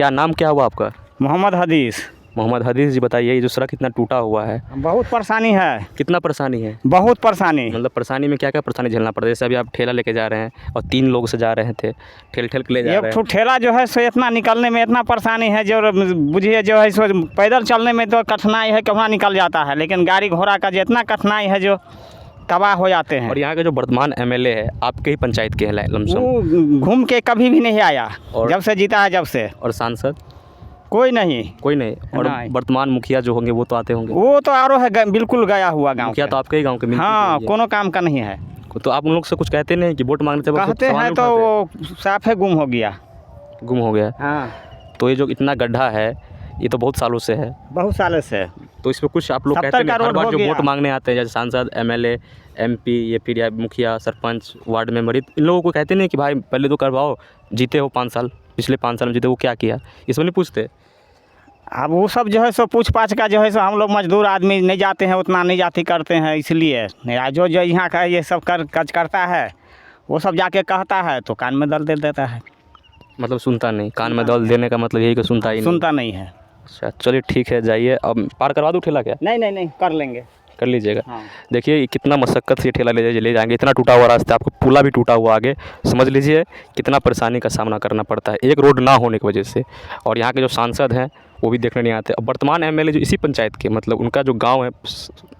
क्या नाम क्या हुआ आपका? मोहम्मद हदीस। मोहम्मद हदीस जी, बताइए ये जो सड़क इतना टूटा हुआ है, बहुत परेशानी है। कितना परेशानी है? बहुत परेशानी। मतलब परेशानी में क्या क्या परेशानी झेलना पड़ता है? जैसे अभी आप ठेला लेके जा रहे हैं और 3 लोग से जा रहे थे, ठेल ठेल के ले जा रहे एक हैं। ठेला जो है सो इतना निकलने में इतना परेशानी है, जो बुझिए जो है सो पैदल चलने में तो कठिनाई है, कहाँ निकल जाता है, लेकिन गाड़ी घोड़ा का जितना कठिनाई है जो तबाह हो जाते हैं। और यहाँ के जो वर्तमान एमएलए है आपके ही पंचायत के हैं लमसम, वो घूम के कभी भी नहीं आया, और जब से जीता है जब से और सांसद कोई नहीं। कोई नहीं। और नहीं। वर्तमान मुखिया जो होंगे वो तो आते होंगे। वो तो आरो है बिल्कुल गया हुआ गाँव। मुखिया तो आपके ही गाँव के मिलते हाँ, हैं। कोनो काम का नहीं है। तो आप उन लोग से कुछ कहते नहीं कि वोट मांगने से वो कहते सवाल हैं नहीं तो उठाते? वो साफ है गुम हो गया। गुम हो गया। हाँ, तो ये जो इतना गड्ढा है ये तो बहुत सालों से है, बहुत सालों से। तो इसमें कुछ आप लोग 70 कहते नहीं? का हर रोड बार हो जो गया। वोट मांगने आते हैं जैसे सांसद, एमएलए, एमपी, ये फिर या मुखिया, सरपंच, वार्ड मेंबर, इन लोगों को कहते नहीं कि भाई पहले तो करवाओ, जीते हो 5 साल, पिछले 5 साल में जीते, वो क्या किया, इसमें नहीं पूछते? अब वो सब जो है सो पूछ पाछ का जो है सो हम लोग मजदूर आदमी नहीं जाते हैं, उतना नहीं जाती करते हैं, इसलिए नहीं। जो जो यहाँ का ये सब कज करता है वो सब जाके कहता है तो कान में दल दे देता है। मतलब सुनता नहीं, कान में दल देने का मतलब यही कि सुनता ही नहीं। सुनता नहीं है। अच्छा चलिए ठीक है, जाइए। अब पार करवा दूँ ठेला? क्या नहीं नहीं नहीं, कर लेंगे। कर लीजिएगा। हाँ। देखिए कितना मशक्क़त से ये ठेला ले जाएंगे, इतना टूटा हुआ रास्ता, आपको पुला भी टूटा हुआ आगे, समझ लीजिए कितना परेशानी का सामना करना पड़ता है एक रोड ना होने की वजह से। और यहाँ के जो सांसद हैं वो भी देखने नहीं आते। अब वर्तमान एमएलए जो इसी पंचायत के, मतलब उनका जो गांव है,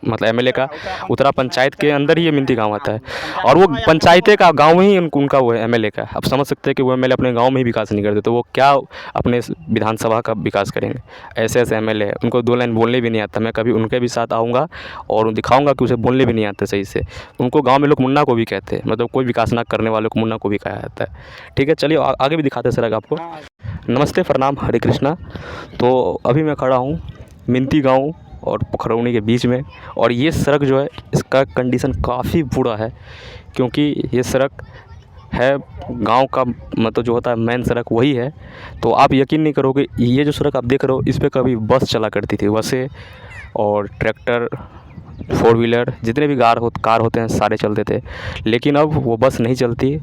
मतलब एमएलए का उत्तरा पंचायत के अंदर ही ये मिंती गांव आता है, और वो पंचायतें का गांव ही उनका वो है एमएलए का। अब समझ सकते हैं कि वो एमएलए अपने गांव में ही विकास नहीं करते, तो वो क्या अपने विधानसभा का विकास करेंगे? ऐसे ऐसे एमएलए है, उनको 2 लाइन बोलने भी नहीं आता। मैं कभी उनके भी साथ आऊँगा और दिखाऊँगा कि उसे बोलने भी नहीं आता सही से। उनको गाँव में लोग मुन्ना को भी कहते हैं, मतलब कोई विकास ना करने वाले को मुन्ना को भी कहा जाता है। ठीक है, चलिए आगे भी दिखाते हैं सड़क आपको। नमस्ते, प्रणाम, हरे कृष्णा। तो अभी मैं खड़ा हूँ मिंती गांव और पोखरौनी के बीच में, और ये सड़क जो है इसका कंडीशन काफ़ी बुरा है, क्योंकि ये सड़क है गांव का, मतलब जो होता है मेन सड़क वही है। तो आप यकीन नहीं करोगे, ये जो सड़क आप देख रहे हो इस पर कभी बस चला करती थी, बसें और ट्रैक्टर, 4 व्हीलर, जितने भी कार होते हैं सारे चलते थे। लेकिन अब वो बस नहीं चलती,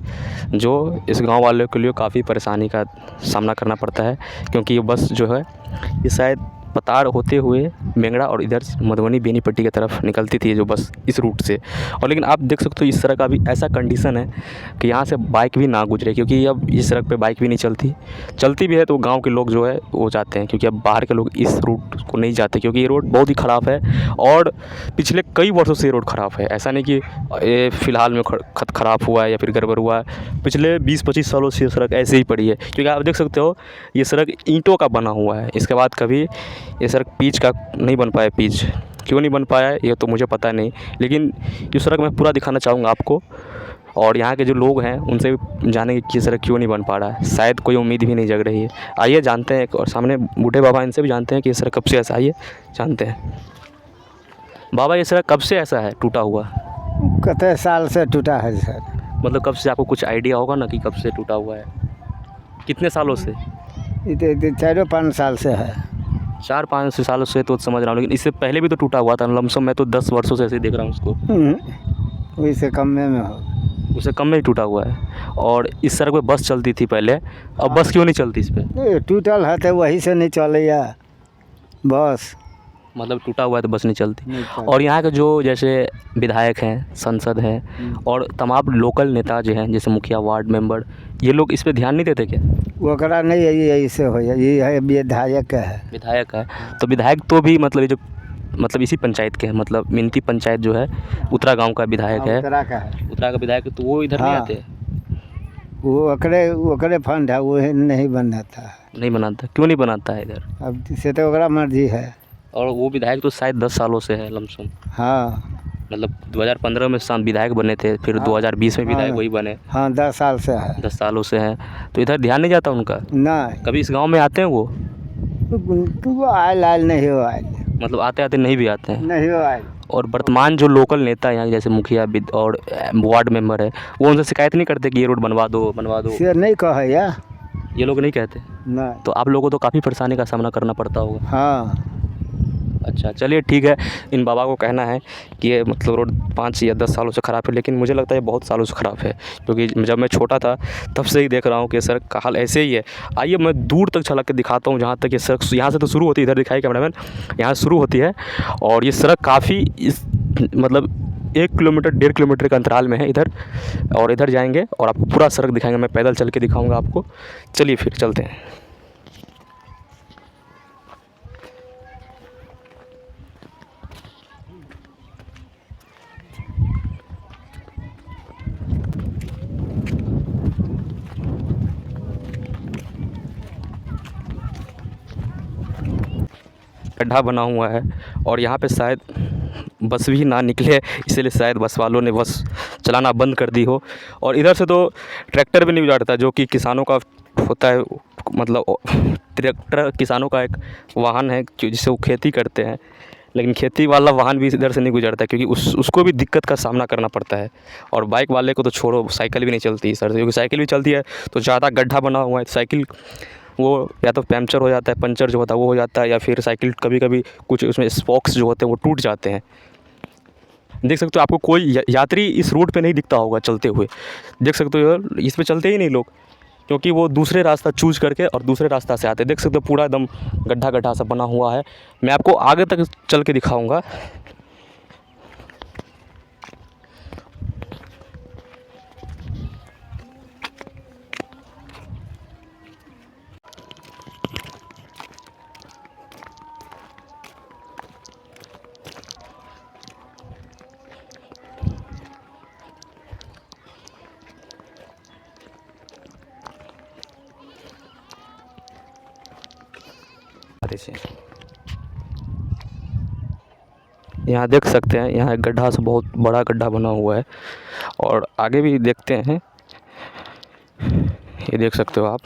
जो इस गांव वालों के लिए काफ़ी परेशानी का सामना करना पड़ता है, क्योंकि ये बस जो है ये शायद पतार होते हुए मेंगड़ा और इधर मधुबनी बेनीपट्टी की तरफ निकलती थी जो बस इस रूट से। और लेकिन आप देख सकते हो इस सड़क का भी ऐसा कंडीशन है कि यहाँ से बाइक भी ना गुजरे, क्योंकि अब इस सड़क पे बाइक भी नहीं चलती भी है तो गांव के लोग जो है वो जाते हैं, क्योंकि अब बाहर के लोग इस रूट को नहीं जाते, क्योंकि ये रोड बहुत ही ख़राब है और पिछले कई वर्षों से ये रोड ख़राब है। ऐसा नहीं कि ये फ़िलहाल में ख़राब हुआ है या फिर गड़बड़ हुआ है, पिछले 20-25 सालों से ये सड़क ऐसे ही पड़ी है। क्योंकि आप देख सकते हो ये सड़क ईंटों का बना हुआ है, इसके बाद कभी ये सड़क पिच का नहीं बन पाया। पिच क्यों नहीं बन पाया ये तो मुझे पता नहीं, लेकिन ये सड़क मैं पूरा दिखाना चाहूँगा आपको, और यहाँ के जो लोग हैं उनसे भी जानेंगे कि ये सड़क क्यों नहीं बन पा रहा है। शायद कोई उम्मीद भी नहीं जग रही है। आइए जानते हैं, और सामने बूढ़े बाबा, इनसे भी जानते हैं कि ये सड़क कब से ऐसा। आइए जानते हैं। बाबा ये सड़क कब से ऐसा है टूटा हुआ? कितने साल से टूटा है सर? मतलब कब से, आपको कुछ आइडिया होगा ना कि कब से टूटा हुआ है, कितने सालों से? ये 4-5 साल से है। 4-5 सालों से तो समझ रहा हूँ, लेकिन इससे पहले भी तो टूटा हुआ था लमसम। मैं तो 10 वर्षों से ऐसे ही देख रहा हूँ उसको। वैसे कम में हो, उससे कम में ही टूटा हुआ है। और इस सड़क पे बस चलती थी पहले, अब बस क्यों नहीं चलती इस पर? टूटल है तो वही से नहीं चलेगा बस। मतलब टूटा हुआ है तो बस नहीं चलती। और यहाँ के जो जैसे विधायक हैं, सांसद हैं और तमाम लोकल नेता जो हैं जैसे मुखिया, वार्ड मेंबर, ये लोग इस पे ध्यान नहीं देते क्या? वकरा नहीं है, ये ऐसे हो जाए, ये है विधायक है। विधायक है तो विधायक तो भी मतलब ये जो मतलब इसी पंचायत के हैं, मतलब मिंती पंचायत जो है उत्तरा गांव का विधायक है। उत्तरा का है। उत्तरा का विधायक, तो वो इधर नहीं हाँ। आते? वो ओकरे फंड है, वो नहीं बनाता है। नहीं बनाता? क्यों नहीं बनाता है इधर? अब से तो ओकरा मर्जी है। और वो विधायक तो शायद 10 सालों से है लमसम। हाँ, मतलब 2015 में विधायक बने थे, फिर 2020 में विधायक वही बने। हाँ 10 साल से है। 10 सालों से हैं, तो इधर ध्यान नहीं जाता उनका? नहीं, कभी इस गांव में आते हैं वो? आयल नहीं हो, आयल मतलब आते आते नहीं भी आते हैं? नहीं हो आयल। और वर्तमान जो लोकल नेता यहाँ जैसे मुखिया और वार्ड मेंबर है, वो उनसे शिकायत नहीं करते कि ये रोड बनवा दो? से नहीं कहे या, ये लोग नहीं कहते? नहीं। तो आप लोगों को तो काफ़ी परेशानी का सामना करना पड़ता होगा। हाँ, अच्छा चलिए ठीक है। इन बाबा को कहना है कि ये मतलब रोड 5 या 10 सालों से ख़राब है, लेकिन मुझे लगता है ये बहुत सालों से ख़राब है, क्योंकि जब मैं छोटा था तब से ही देख रहा हूँ कि सड़क का हाल ऐसे ही है। आइए मैं दूर तक झलक के दिखाता हूँ, जहाँ तक ये सड़क यहाँ से तो शुरू होती है, इधर दिखाई कैमरामैन, यहाँ से शुरू होती है और ये सड़क काफ़ी इस मतलब 1 किलोमीटर 1.5 किलोमीटर के अंतराल में है इधर, और इधर जाएंगे और आपको पूरा सड़क दिखाएंगे। मैं पैदल चल के दिखाऊंगा आपको। चलिए फिर चलते हैं। गड्ढा बना हुआ है और यहाँ पे शायद बस भी ना निकले, इसीलिए शायद बस वालों ने बस चलाना बंद कर दी हो। और इधर से तो ट्रैक्टर भी नहीं गुजारता, जो कि किसानों का होता है, मतलब ट्रैक्टर किसानों का एक वाहन है जिससे वो खेती करते हैं, लेकिन खेती वाला वाहन भी इधर से नहीं गुजरता, क्योंकि उसको भी दिक्कत का सामना करना पड़ता है। और बाइक वाले को तो छोड़ो, साइकिल भी नहीं चलती सर, क्योंकि साइकिल भी चलती है तो ज़्यादा गड्ढा बना हुआ है, साइकिल वो या तो पंचर हो जाता है, पंचर जो होता है वो हो जाता है, या फिर साइकिल कभी कभी कुछ उसमें स्पोक्स जो होते हैं वो टूट जाते हैं। देख सकते हो, आपको कोई यात्री इस रोड पे नहीं दिखता होगा चलते हुए, देख सकते हो इस पे चलते ही नहीं लोग, क्योंकि वो दूसरे रास्ता चूज़ करके और दूसरे रास्ता से आते हैं। देख सकते हो पूरा एकदम गड्ढा गड्ढा सा बना हुआ है। मैं आपको आगे तक चल के दिखाऊंगा। यहाँ देख सकते हैं, यहाँ एक गड्ढा से बहुत बड़ा गड्ढा बना हुआ है, और आगे भी देखते हैं। ये देख सकते हो आप,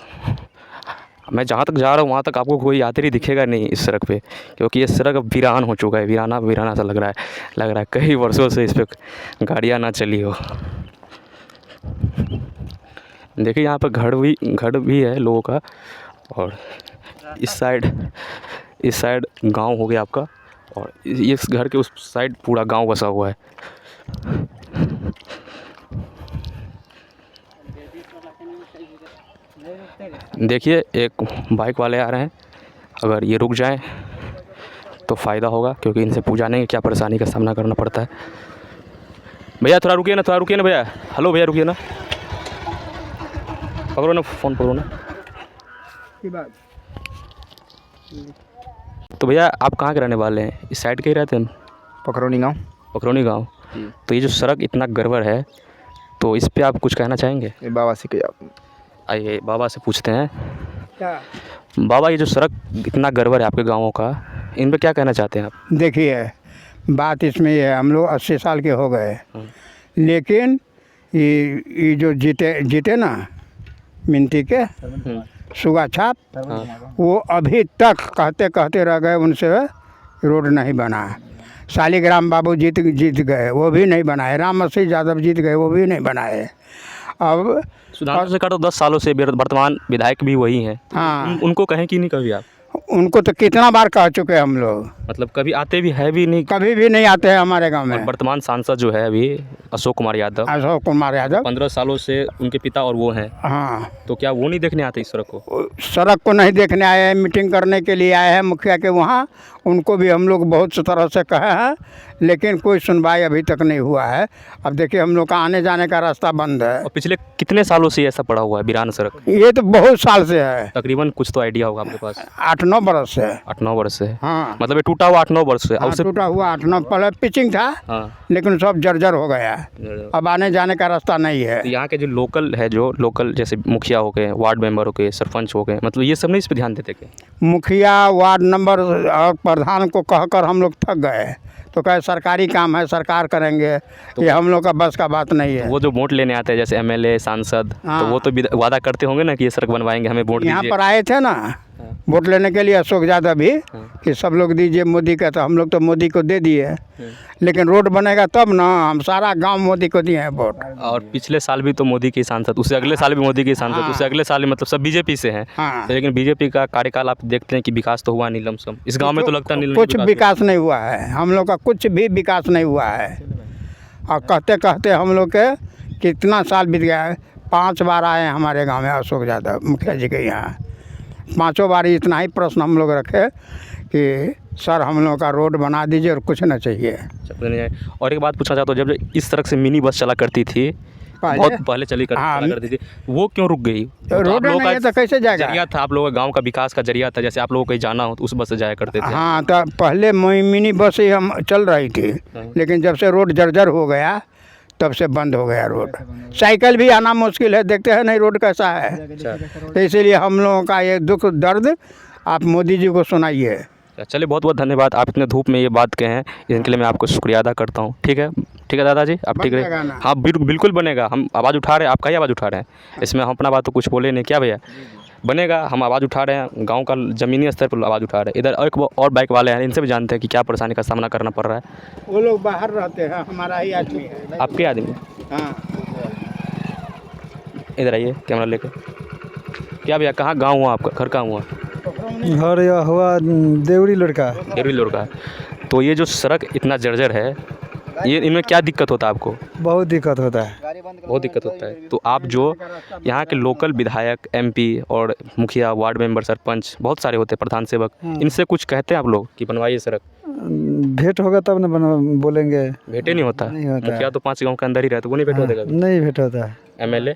मैं जहाँ तक जा रहा हूँ वहाँ तक आपको कोई यात्री दिखेगा नहीं इस सड़क पे, क्योंकि ये सड़क अब वीरान हो चुका है, वीराना सा लग रहा है कई वर्षों से इस पर गाड़ियाँ ना चली हो। देखिए यहाँ पर घर भी है लोगों का, और इस साइड गांव हो गया आपका, और इस घर के उस साइड पूरा गांव बसा हुआ है। देखिए एक बाइक वाले आ रहे हैं, अगर ये रुक जाएं तो फ़ायदा होगा, क्योंकि इनसे पूछाने की क्या परेशानी का सामना करना पड़ता है। भैया थोड़ा रुकिए ना भैया, हेलो भैया रुकिए ना, पकड़ो ना फ़ोन, पकड़ो ना। तो भैया आप कहाँ के रहने वाले हैं? इस साइड के ही रहते हैं? पखरौनी गांव। तो ये जो सड़क इतना गड़बड़ है, तो इस पे आप कुछ कहना चाहेंगे? बाबा से क्या, आइए बाबा से पूछते हैं। क्या बाबा ये जो सड़क इतना गड़बड़ है आपके गाँवों का, इन पे क्या कहना चाहते हैं आप? देखिए, बात इसमें ये है, हम लोग 80 साल के हो गए, लेकिन ये जो जीते ना मिनटी के सुगा छाप, वो अभी तक कहते रह गए, उनसे रोड नहीं बना। शालिग्राम बाबू जीत गए, वो भी नहीं बनाए। राम मसीह यादव जीत गए, वो भी नहीं बनाए। अब सुधांशु शेखर तो 10 सालों से वर्तमान विधायक भी वही हैं। हाँ, उनको कहें कि नहीं कभी आप? उनको तो कितना बार कह चुके हम लोग, मतलब कभी आते भी है भी नहीं? कभी भी नहीं आते हैं हमारे गांव में। और वर्तमान सांसद जो है अभी अशोक कुमार यादव, 15 सालों से उनके पिता और वो हैं, हाँ, तो क्या वो नहीं देखने आते इस सड़क को? सड़क को नहीं देखने आए हैं, मीटिंग करने के लिए आए हैं मुखिया के वहाँ। उनको भी हम लोग बहुत सी तरह से कहे हैं, लेकिन कोई सुनवाई अभी तक नहीं हुआ है। अब देखिए हम लोग का आने जाने का रास्ता बंद है। और पिछले कितने सालों से ऐसा पड़ा हुआ है वीरान सड़क? ये तो बहुत साल से है, तकरीबन कुछ तो आइडिया होगा आपके पास? 8-9 बरस से। 8-9 वर्ष से? हाँ, मतलब ये टूटा हुआ 8-9 वर्ष से? हाँ, टूटा हुआ 8-9, पहले पिचिंग था, हाँ, लेकिन सब जर्जर हो गया। अब आने जाने का रास्ता नहीं है। तो यहाँ के जो लोकल जैसे मुखिया हो गए, वार्ड मेंबर हो गए, सरपंच हो गए, मतलब ये सब नहीं इस पर ध्यान देते क्या? मुखिया, वार्ड नंबर और प्रधान को कहकर हम लोग थक गए, तो कहे सरकारी काम है, सरकार करेंगे, तो ये हम लोग का बस का बात नहीं है। वो जो वोट लेने आते हैं जैसे एमएलए सांसद, हाँ। तो वो तो वादा करते होंगे ना कि ये सड़क बनवाएंगे, हमें वोट यहाँ दीजिए। पर आए थे ना, वोट लेने के लिए अशोक यादव भी कि सब लोग दीजिए मोदी का, तो हम लोग तो मोदी को दे दिए, लेकिन रोड बनेगा तब ना। हम सारा गांव मोदी को दिए हैं वोट। और पिछले साल भी तो मोदी के सांसद, उससे अगले साल भी मोदी के सांसद, हाँ। उससे अगले साल भी मतलब सब बीजेपी से हैं। हाँ। लेकिन बीजेपी का कार्यकाल आप देखते हैं कि विकास तो हुआ नहीं लमसम। इस गांव में तो लगता नहीं कुछ विकास नहीं हुआ है, हम लोग का कुछ भी विकास नहीं हुआ है। और कहते कहते हम लोग के कितना साल बीत गया है। 5 बार आए हैं हमारे गांव में अशोक यादव मुखिया जी के यहाँ। 5 बार इतना ही प्रश्न हम लोग रखे कि सर हम लोग का रोड बना दीजिए और कुछ ना चाहिए। और एक बात पूछना चाहता हूँ, जब इस सड़क से मिनी बस चला करती थी, बहुत पहले चला करती थी, वो क्यों रुक गई? तो रोड नहीं है तो कैसे जाएगा? जरिया था आप लोगों का, गांव का विकास का जरिया था। जैसे आप लोगों को कहीं जाना हो तो उस बस से जाया करते थे। हाँ, तो पहले मिनी बस ही हम चल रही थी, लेकिन जब से रोड जर्जर हो गया तब से बंद हो गया रोड। साइकिल भी आना मुश्किल है, देखते हैं नहीं रोड कैसा है। तो इसीलिए हम लोगों का ये दुख दर्द आप मोदी जी को सुनाइए। चलिए, बहुत बहुत धन्यवाद। आप इतने धूप में ये बात कहे हैं, इनके लिए मैं आपको शुक्रिया अदा करता हूँ। ठीक है दादाजी, आप ठीक रहे। हाँ बिल्कुल बनेगा। हम आवाज़ उठा रहे हैं, आप का ही आवाज़ उठा रहे हैं, इसमें हम अपना बात तो कुछ बोले नहीं। क्या भैया, बनेगा। हम आवाज़ उठा रहे हैं, गांव का ज़मीनी स्तर पर आवाज़ उठा रहे हैं। इधर एक और बाइक वाले हैं, इनसे भी जानते हैं कि क्या परेशानी का सामना करना पड़ रहा है। वो लोग बाहर रहते हैं, हमारा ही आदमी है। आपके आदमी? हाँ, इधर आइए कैमरा लेकर। क्या भैया, कहाँ गाँव हुआ आपका, घर कहाँ हुआ? घर यह हुआ देवरी लड़का। देवरी लड़का। तो ये जो सड़क इतना जर्जर है, ये इनमें क्या दिक्कत होता है आपको? बहुत दिक्कत होता है। बहुत दिक्कत होता है। तो आप जो यहाँ के लोकल विधायक, एमपी और मुखिया, वार्ड मेंबर, सरपंच, बहुत सारे होते हैं, प्रधान सेवक, इनसे कुछ कहते हैं आप लोग कि बनवाइए सड़क? भेंट होगा तब न बोलेंगे। भेंटे नहीं होता? मुखिया तो 5 गांव के अंदर ही रहता, वो नहीं भेंट होता कभी? नहीं भेंट होता है। एमएलए?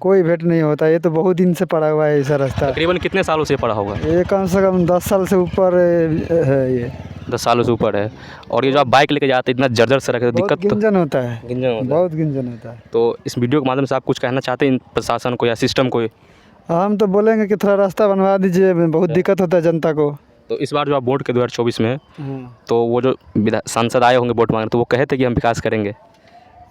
कोई भेंट नहीं होता। ये तो बहुत दिन से पड़ा हुआ है ऐसा रास्ता। तकरीबन कितने सालों से पड़ा होगा? ये कम से कम 10 साल से ऊपर है। ये 10 सालों से ऊपर है। और ये जो आप बाइक लेके जाते हैं, इतना जर्जर सड़क है, तो दिक्कत तो गिंजन होता है। गिंजन होता है। बहुत गिंजन होता है। तो इस वीडियो के माध्यम से आप कुछ कहना चाहते हैं प्रशासन को या सिस्टम को? हम तो बोलेंगे कि थोड़ा रास्ता बनवा दीजिए, बहुत दिक्कत होता है जनता को। तो इस बार जो आप वोट के 2024 में, तो वो जो सांसद आए होंगे वोट मांगने, तो वो कहे थे कि हम विकास करेंगे?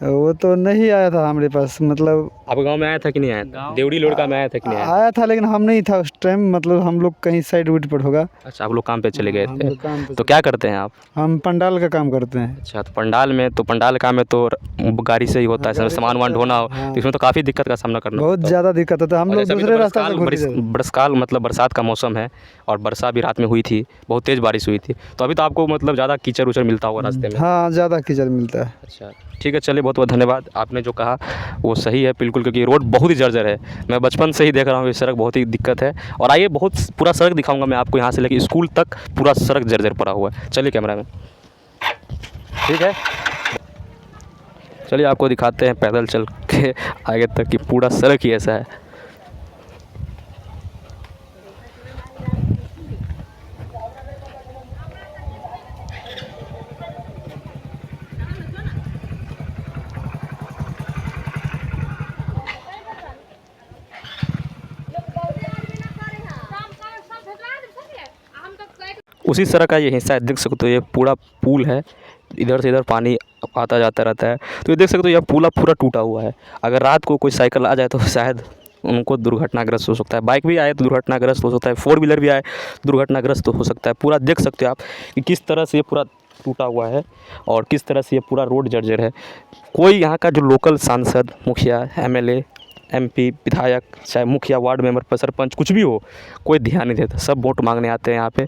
वो तो नहीं आया था हमारे पास। मतलब आपके गांव में आया था कि नहीं आया था? देवरी लड़का में आया था कि नहीं आया? आया था, लेकिन हम नहीं था उस टाइम। मतलब हम लोग कहीं साइड वुड पर होगा। अच्छा, आप लोग काम पे चले गए हम थे। लोग काम पे तो क्या करते हैं आप? हम पंडाल का काम करते हैं। अच्छा, तो पंडाल में, तो पंडाल काम में तो गाड़ी से ही होता है, सामान वामान ढोना हो, तो इसमें तो काफ़ी दिक्कत का सामना करना बहुत ज़्यादा दिक्कत होता है। हम लोग दूसरे रास्ते से घूमते थे। बरसाल मतलब बरसात का मौसम है, और वर्षा भी रात में हुई थी, बहुत तेज़ बारिश हुई थी, तो अभी तो आपको मतलब ज़्यादा कीचड़ उचड़ मिलता होगा रास्ते में? हाँ, ज़्यादा कीचड़ मिलता है। अच्छा, ठीक है। चलिए, बहुत बहुत धन्यवाद। आपने जो कहा वो सही है बिल्कुल, क्योंकि रोड बहुत ही जर्जर है। मैं बचपन से ही देख रहा हूँ, ये सड़क बहुत ही दिक्कत है। और आइए, बहुत पूरा सड़क दिखाऊंगा मैं आपको, यहाँ से लेकर स्कूल तक पूरा सड़क जर्जर पड़ा हुआ है। चलिए कैमरा में, ठीक है, चलिए आपको दिखाते हैं पैदल चल के आगे तक कि पूरा सड़क ही ऐसा है। उसी सड़क का ये हिस्सा है, देख सकते हो, ये पूरा पुल है, इधर से इधर पानी आता जाता रहता है। तो ये देख सकते हो, यह पुल पूरा टूटा हुआ है। अगर रात को कोई साइकिल आ जाए तो शायद उनको दुर्घटनाग्रस्त हो सकता है। बाइक भी आए तो दुर्घटनाग्रस्त हो सकता है, 4 व्हीलर भी आए दुर्घटनाग्रस्त हो सकता है। पूरा देख सकते हो आप कि किस तरह से ये पूरा टूटा हुआ है और किस तरह से ये पूरा रोड जर्जर है। कोई यहाँ का जो लोकल सांसद, मुखिया, एमएलए, एमपी, विधायक, चाहे मुखिया, वार्ड मेंबर, सरपंच, कुछ भी हो, कोई ध्यान नहीं देता। सब वोट मांगने आते हैं यहाँ पे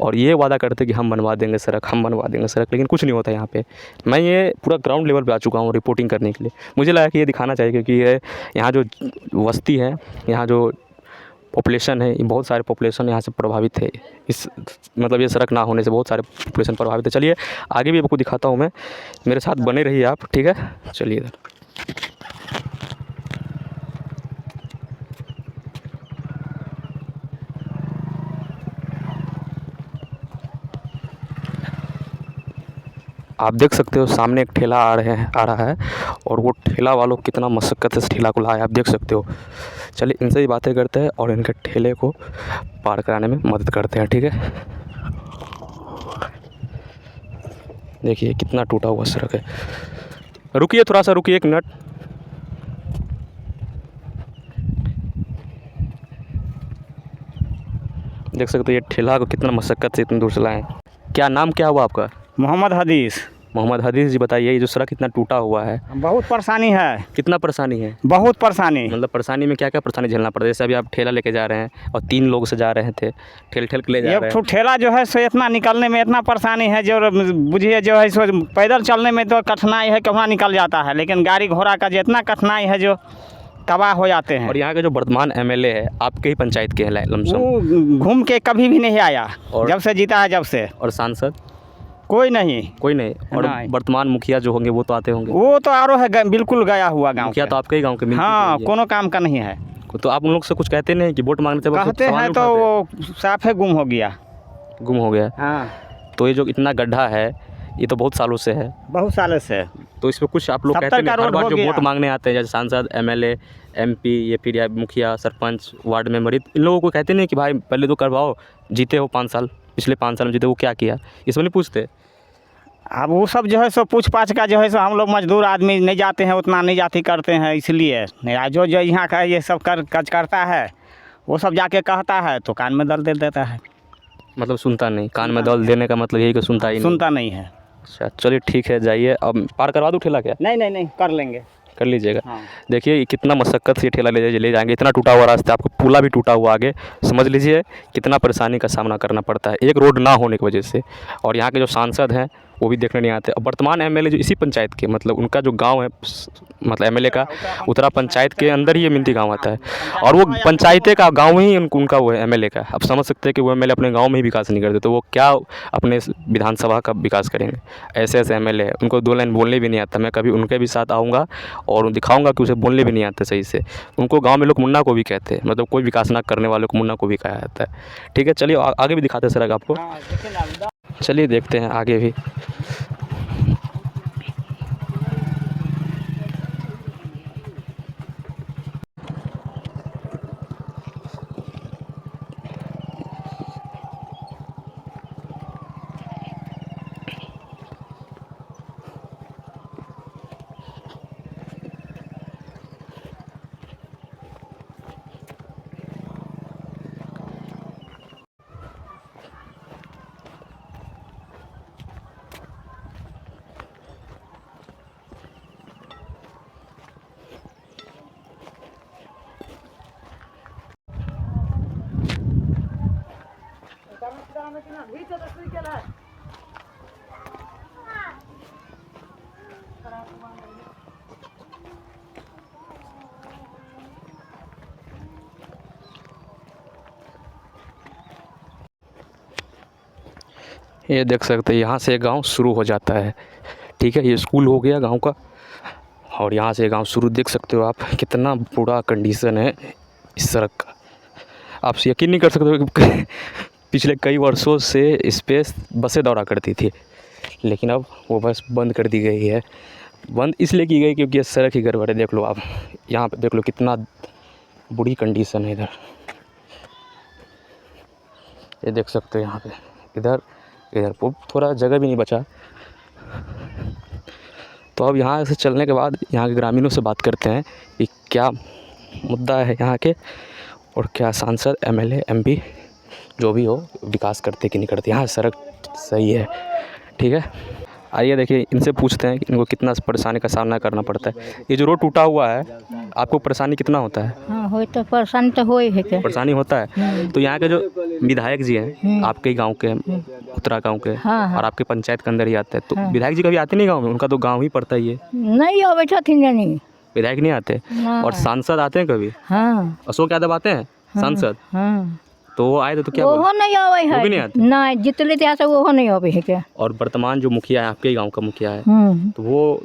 और ये वादा करते हैं कि हम बनवा देंगे सड़क, हम बनवा देंगे सड़क, लेकिन कुछ नहीं होता यहाँ पे। मैं ये पूरा ग्राउंड लेवल पे आ चुका हूँ रिपोर्टिंग करने के लिए। मुझे लगा कि ये दिखाना चाहिए, क्योंकि ये यहाँ जो बस्ती है, यहाँ जो पॉपुलेशन है, ये बहुत सारे पॉपुलेशन यहाँ से प्रभावित है। इस मतलब ये सड़क ना होने से बहुत सारे पॉपुलेशन प्रभावित है। चलिए आगे भी आपको दिखाता हूँ मैं, मेरे साथ बने रहिए आप, ठीक है। चलिए इधर आप देख सकते हो, सामने एक ठेला आ रहा है और वो ठेला वालों कितना मशक्क़त से ठेला को लाया, आप देख सकते हो। चलिए इनसे ही बातें करते हैं और इनके ठेले को पार कराने में मदद करते हैं, ठीक है। देखिए कितना टूटा हुआ सड़क है। रुकिए, थोड़ा सा रुकिए, 1 मिनट। देख सकते हो ये ठेला को कितना मशक्क़त से इतनी दूर से लाए हैं। क्या नाम क्या हुआ आपका? मोहम्मद हदीस। मोहम्मद हदीस जी, बताइए ये जो सड़क इतना टूटा हुआ है, बहुत परेशानी है, कितना परेशानी है? बहुत परेशानी। मतलब परेशानी में क्या क्या परेशानी झेलना पड़ता है? जैसे अभी आप ठेला लेके जा रहे हैं और 3 लोग से जा रहे थे, ठेल ठेल के ले जा एक रहे ठो हैं। ठेला जो है सो इतना निकलने में इतना परेशानी है, जो बुझिए जो है सो पैदल चलने में तो कठिनाई है, कहाँ निकल जाता है, लेकिन गाड़ी घोड़ा का जितना कठिनाई है जो तबाह हो जाते हैं। और यहाँ के जो वर्तमान एमएलए है आपके ही पंचायत के हैं लमसम, वो घूम के कभी भी नहीं आया, और- जब से जीता है जब से और सांसद कोई नहीं। कोई नहीं। और नहीं। वर्तमान मुखिया जो होंगे वो तो आते होंगे। वो तो आरो है बिल्कुल गया हुआ गाँव। मुखिया तो आपके ही गाँव के मिलते हाँ, हैं। कोनो काम का नहीं है। तो आप उन लोग से कुछ कहते नहीं कि वोट मांगने से वो कहते सवाल हैं नहीं तो उठाते? वो साफे गुम हो गया। गुम हो गया। हाँ, तो ये जो इतना गड्ढा है ये तो बहुत सालों से है, बहुत सालों से। तो इस पर कुछ आप लोग 70 कहते का नहीं? हर रोड बार हो जो गया। वोट मांगने आते हैं जैसे सांसद, एमएलए, एमपी, ये फिर या मुखिया, सरपंच, वार्ड मेंबर, इन लोगों को कहते नहीं कि भाई पहले तो करवाओ, जीते हो 5 साल, पिछले 5 साल में जीते, वो क्या किया, इसमें नहीं पूछते? अब वो सब जो है सो पूछ पाछ का जो है सो हम लोग मजदूर आदमी नहीं जाते हैं, उतना नहीं जाती करते हैं, इसलिए नहीं। जो जो यहाँ का ये सब काज करता है वो सब जाके कहता है तो कान में दर्द दे देता है, मतलब सुनता नहीं। कान में दौल देने का मतलब यही कि सुनता ही नहीं। सुनता नहीं है। अच्छा चलिए ठीक है, जाइए। अब पार करवा दूँ ठेला? क्या नहीं नहीं नहीं, कर लेंगे। कर लीजिएगा। हाँ। देखिए ये कितना मशक्क़त से ये ठेला ले जाएंगे, इतना टूटा हुआ रास्ता, आपको पुला भी टूटा हुआ आगे, समझ लीजिए कितना परेशानी का सामना करना पड़ता है एक रोड ना होने की वजह से। और यहाँ के जो सांसद हैं वो भी देखने नहीं आते। और वर्तमान एमएलए जो इसी पंचायत के, मतलब उनका जो गांव है, मतलब एमएलए का उतरा पंचायत के अंदर ही ये मिंती गांव आता है, और वो पंचायते का गांव ही उनका वो है एमएलए का। अब समझ सकते हैं कि वो एमएलए अपने गांव में ही विकास नहीं करते, तो वो क्या अपने विधानसभा का विकास करेंगे? ऐसे ऐसे एमएलए है, उनको 2 लाइन बोलने भी नहीं आता। मैं कभी उनके भी साथ आऊँगा और दिखाऊँगा कि उसे बोलने भी नहीं आता सही से। उनको गाँव में लोग मुन्ना को भी कहते हैं, मतलब कोई विकास ना करने वाले को मुन्ना को भी कहा जाता है। ठीक है, चलिए आगे भी दिखाते हैं सड़क आपको। चलिए देखते हैं आगे भी। ये देख सकते हैं यहाँ से गांव शुरू हो जाता है। ठीक है, ये स्कूल हो गया गांव का, और यहाँ से गांव शुरू। देख सकते हो आप कितना बुरा कंडीशन है इस सड़क का, आप यकीन नहीं कर सकते हो कि पिछले कई वर्षों से इस पे बसें दौड़ा करती थी, लेकिन अब वो बस बंद कर दी गई है। बंद इसलिए की गई क्योंकि ये सड़क ही गड़बड़ है। देख लो आप, यहाँ पे देख लो कितना बुरी कंडीशन है इधर। ये देख सकते हो यहाँ पे, इधर थोड़ा जगह भी नहीं बचा। तो अब यहाँ से चलने के बाद यहाँ के ग्रामीणों से बात करते हैं कि क्या मुद्दा है यहाँ के, और क्या सांसद, एमएलए, एमपी जो भी हो विकास करते कि नहीं करते। यहाँ सड़क सही है, ठीक है। आइए देखिए इनसे पूछते हैं कि इनको कितना परेशानी का सामना करना पड़ता है। ये जो रोड टूटा हुआ है आपको परेशानी कितना होता है? हाँ, हो तो परेशानी तो हो ही है के। परेशानी होता है। तो यहाँ के जो विधायक जी हैं आपके ही गांव के, उत्तरा गांव के, हाँ। और आपके पंचायत के अंदर ही आते हैं, तो विधायक जी कभी आते नहीं गांव में? उनका तो गांव ही पड़ता ही है। नहीं आवे छथिन जानी। विधायक नहीं आते? ना। और सांसद आते हैं कभी? हाँ अशोक यादव आते हैं सांसद? हाँ, तो वो आए थे तो क्या बोले? ओहो नहीं आवे है। वो भी नहीं आते? नहीं, जितले ત્યાં से ओहो नहीं आवे है के। और वर्तमान जो मुखिया है आपके ही गांव का मुखिया है, तो वो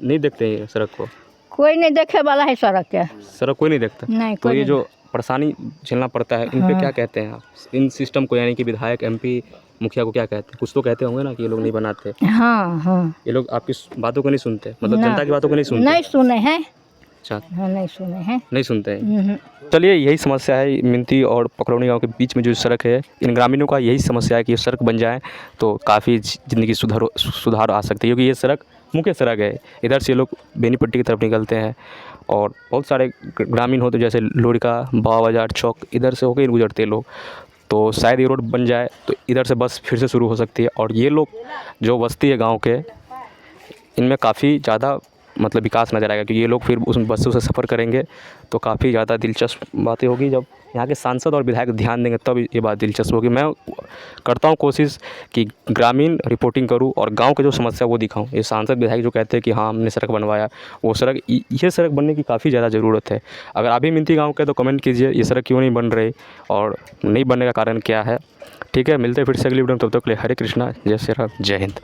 नहीं देखते हैं सड़क को? कोई नहीं देखे वाला है सड़क के। सड़क कोई नहीं देखता? नहीं, तो कोई ये नहीं। जो परेशानी झेलना पड़ता है इन पे क्या कहते हैं आप? इन सिस्टम को, यानी कि विधायक, एमपी, मुखिया को क्या कहते हैं? कुछ तो कहते होंगे ना कि ये लोग नहीं बनाते। हाँ हाँ, ये लोग आपकी बातों को नहीं सुनते, मतलब ना। जनता की बातों को नहीं सुनते? नहीं सुने हैं। अच्छा, हाँ, नहीं सुने हैं। नहीं सुनते हैं। चलिए यही समस्या है मिंती और पकरौनी गांव के बीच में जो सड़क है, इन ग्रामीणों का यही समस्या है कि ये सड़क बन जाए तो काफ़ी ज़िंदगी सुधार आ सकती है, क्योंकि ये सड़क मुख्य सड़क है। इधर से लोग बेनीपट्टी की तरफ निकलते हैं, और बहुत सारे ग्रामीण होते जैसे लोरिका, बाबा बाजार चौक, इधर से होकर गुजरते हैं लोग। तो शायद ये रोड बन जाए तो इधर से बस फिर से शुरू हो सकती है। और ये लोग जो बस्ती है गाँव के, इनमें काफ़ी ज़्यादा मतलब विकास नज़र आएगा, क्योंकि ये लोग फिर उस बसों से सफ़र करेंगे तो काफ़ी ज़्यादा दिलचस्प बातें होगी। जब यहाँ के सांसद और विधायक ध्यान देंगे तब ये बात दिलचस्प होगी। मैं करता हूँ कोशिश कि ग्रामीण रिपोर्टिंग करूँ और गांव के जो समस्या वो दिखाऊँ। ये सांसद विधायक जो कहते हैं कि हाँ हमने सड़क बनवाया, वो सड़क, ये सड़क बनने की काफ़ी ज़्यादा ज़रूरत है। अगर आप भी मिंती गाँव के तो कमेंट कीजिए ये सड़क क्यों नहीं बन रही और नहीं बनने का कारण क्या है। ठीक है, मिलते हैं फिर से अगली वीडियो में, तब तक के लिए हरे कृष्णा, जय श्री राम, जय हिंद।